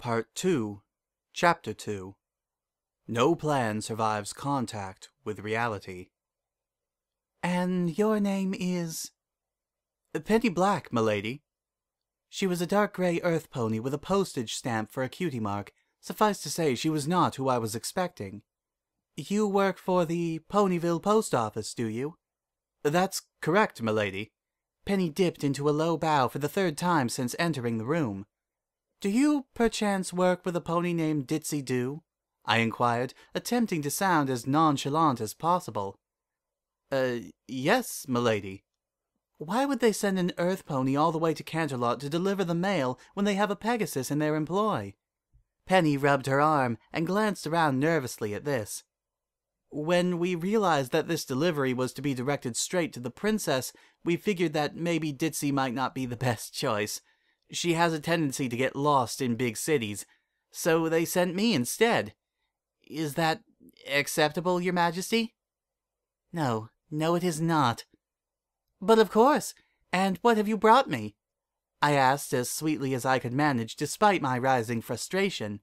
Part 2, Chapter 2. No plan survives contact with reality. And your name is? Penny Black, m'lady. She was a dark grey earth pony with a postage stamp for a cutie mark. Suffice to say, she was not who I was expecting. You work for the Ponyville post office, do you? That's correct, m'lady. Penny dipped into a low bow for the third time since entering the room. Do you, perchance, work with a pony named DitzyDerpyDo? I inquired, attempting to sound as nonchalant as possible. Yes, m'lady. Why would they send an earth pony all the way to Canterlot to deliver the mail when they have a pegasus in their employ? Penny rubbed her arm and glanced around nervously at this. When we realized that this delivery was to be directed straight to the princess, we figured that maybe Ditzy might not be the best choice. She has a tendency to get lost in big cities, so they sent me instead. Is that acceptable, Your Majesty? No, it is not. But of course, and what have you brought me? I asked as sweetly as I could manage despite my rising frustration.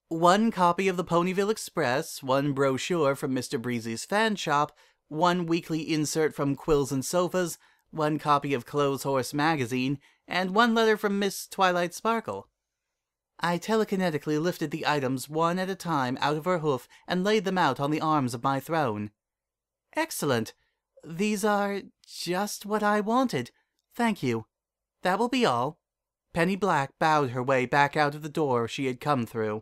One copy of the Ponyville Express, one brochure from Mr. Breezy's fan shop, one weekly insert from Quills and Sofas, one copy of Clothes Horse magazine, and one letter from Miss Twilight Sparkle. I telekinetically lifted the items one at a time out of her hoof and laid them out on the arms of my throne. Excellent. These are just what I wanted. Thank you. That will be all. Penny Black bowed her way back out of the door she had come through.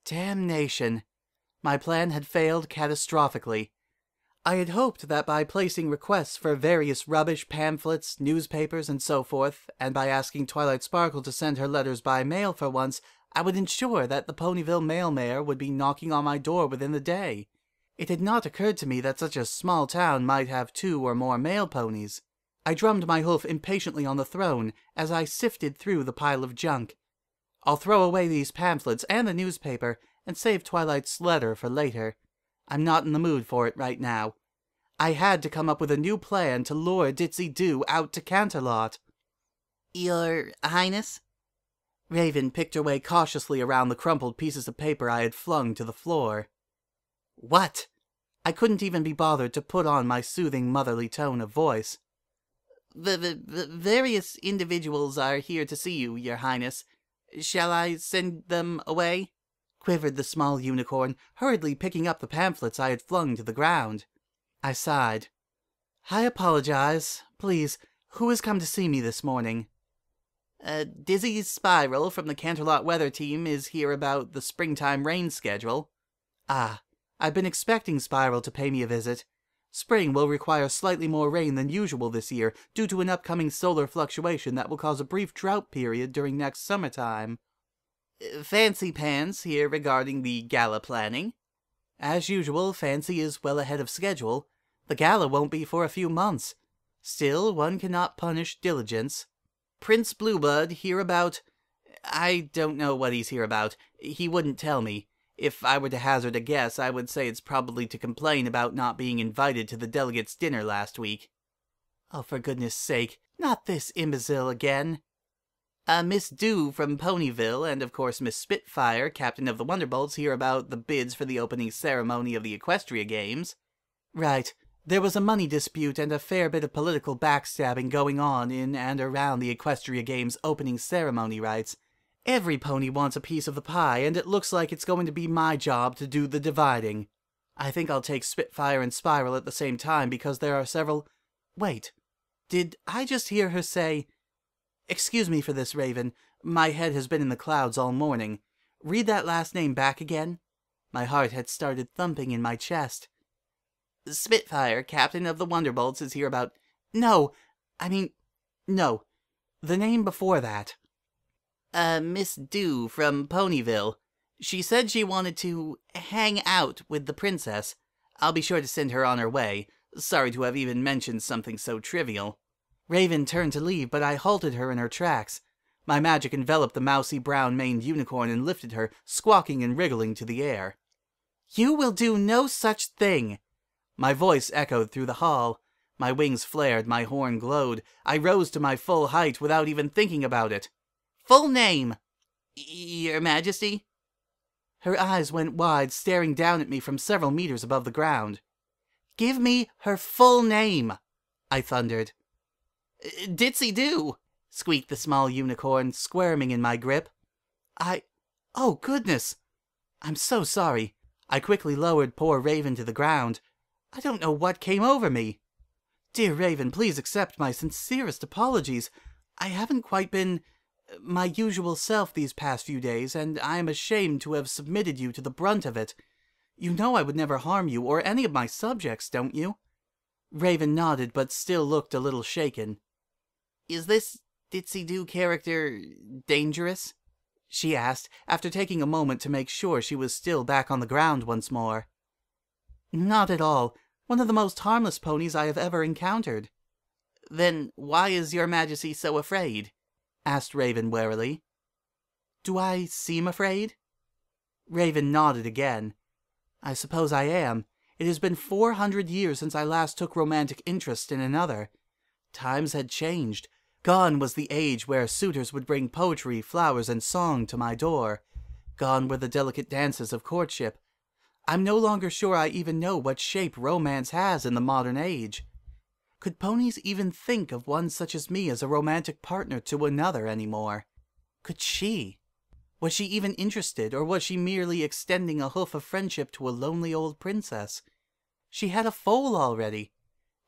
Damnation. My plan had failed catastrophically. I had hoped that by placing requests for various rubbish pamphlets, newspapers, and so forth, and by asking Twilight Sparkle to send her letters by mail for once, I would ensure that the Ponyville mail-mayor would be knocking on my door within the day. It had not occurred to me that such a small town might have 2 or more mail ponies. I drummed my hoof impatiently on the throne as I sifted through the pile of junk. I'll throw away these pamphlets and the newspaper and save Twilight's letter for later. I'm not in the mood for it right now. I had to come up with a new plan to lure DitzyDerpyDo out to Canterlot. Your Highness? Raven picked her way cautiously around the crumpled pieces of paper I had flung to the floor. What? I couldn't even be bothered to put on my soothing motherly tone of voice. The various individuals are here to see you, Your Highness. Shall I send them away? Quivered the small unicorn, hurriedly picking up the pamphlets I had flung to the ground. I sighed. I apologize. Please, who has come to see me this morning? Dizzy's Spiral from the Canterlot weather team is here about the springtime rain schedule. Ah, I've been expecting Spiral to pay me a visit. Spring will require slightly more rain than usual this year due to an upcoming solar fluctuation that will cause a brief drought period during next summertime. Fancy Pants here regarding the gala planning. As usual, Fancy is well ahead of schedule. The gala won't be for a few months. Still, one cannot punish diligence. Prince Bluebud here about... I don't know what he's here about. He wouldn't tell me. If I were to hazard a guess, I would say it's probably to complain about not being invited to the delegates' dinner last week. Oh, for goodness sake, not this imbecile again. Miss Dew from Ponyville, and of course Miss Spitfire, captain of the Wonderbolts, here about the bids for the opening ceremony of the Equestria Games. Right. There was a money dispute and a fair bit of political backstabbing going on in and around the Equestria Games opening ceremony rites. Every pony wants a piece of the pie, and it looks like it's going to be my job to do the dividing. I think I'll take Spitfire and Spiral at the same time because there are several... Wait, did I just hear her say... Excuse me for this, Raven. My head has been in the clouds all morning. Read that last name back again. My heart had started thumping in my chest. Spitfire, captain of the Wonderbolts, is here about... No. The name before that. Miss Dew from Ponyville. She said she wanted to hang out with the princess. I'll be sure to send her on her way. Sorry to have even mentioned something so trivial. Raven turned to leave, but I halted her in her tracks. My magic enveloped the mousy brown-maned unicorn and lifted her, squawking and wriggling, to the air. You will do no such thing! My voice echoed through the hall. My wings flared, my horn glowed. I rose to my full height without even thinking about it. Full name! Your Majesty? Her eyes went wide, staring down at me from several meters above the ground. Give me her full name, I thundered. Ditzy-do, squeaked the small unicorn, squirming in my grip. Oh goodness! I'm so sorry. I quickly lowered poor Raven to the ground. I don't know what came over me. Dear Raven, please accept my sincerest apologies. I haven't quite been my usual self these past few days, and I am ashamed to have submitted you to the brunt of it. You know I would never harm you or any of my subjects, don't you? Raven nodded, but still looked a little shaken. Is this Ditzy-do character dangerous? She asked, after taking a moment to make sure she was still back on the ground once more. Not at all. One of the most harmless ponies I have ever encountered. Then why is your Majesty so afraid? Asked Raven warily. Do I seem afraid? Raven nodded again. I suppose I am. It has been 400 years since I last took romantic interest in another. Times had changed. Gone was the age where suitors would bring poetry, flowers, and song to my door. Gone were the delicate dances of courtship. I'm no longer sure I even know what shape romance has in the modern age. Could ponies even think of one such as me as a romantic partner to another anymore? Could she? Was she even interested, or was she merely extending a hoof of friendship to a lonely old princess? She had a foal already.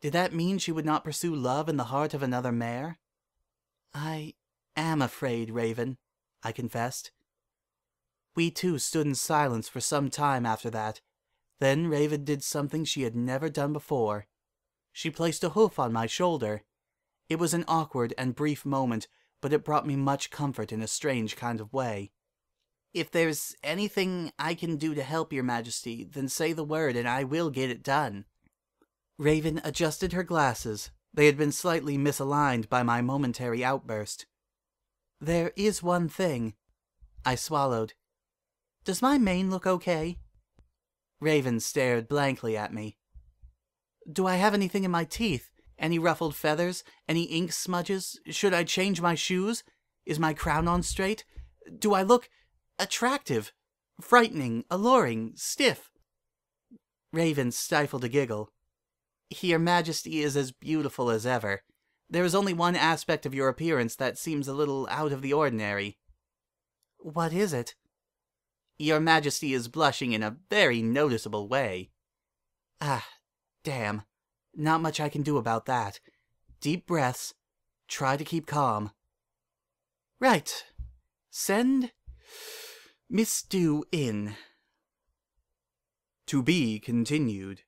Did that mean she would not pursue love in the heart of another mare? I am afraid, Raven, I confessed. We two stood in silence for some time after that. Then Raven did something she had never done before. She placed a hoof on my shoulder. It was an awkward and brief moment, but it brought me much comfort in a strange kind of way. If there's anything I can do to help your Majesty, then say the word and I will get it done. Raven adjusted her glasses. They had been slightly misaligned by my momentary outburst. There is one thing. I swallowed. Does my mane look okay? Raven stared blankly at me. Do I have anything in my teeth? Any ruffled feathers? Any ink smudges? Should I change my shoes? Is my crown on straight? Do I look attractive? Frightening? Alluring? Stiff? Raven stifled a giggle. Your Majesty is as beautiful as ever. There is only one aspect of your appearance that seems a little out of the ordinary. What is it? Your Majesty is blushing in a very noticeable way. Ah, damn. Not much I can do about that. Deep breaths. Try to keep calm. Right. Send Miss Dew in. To be continued.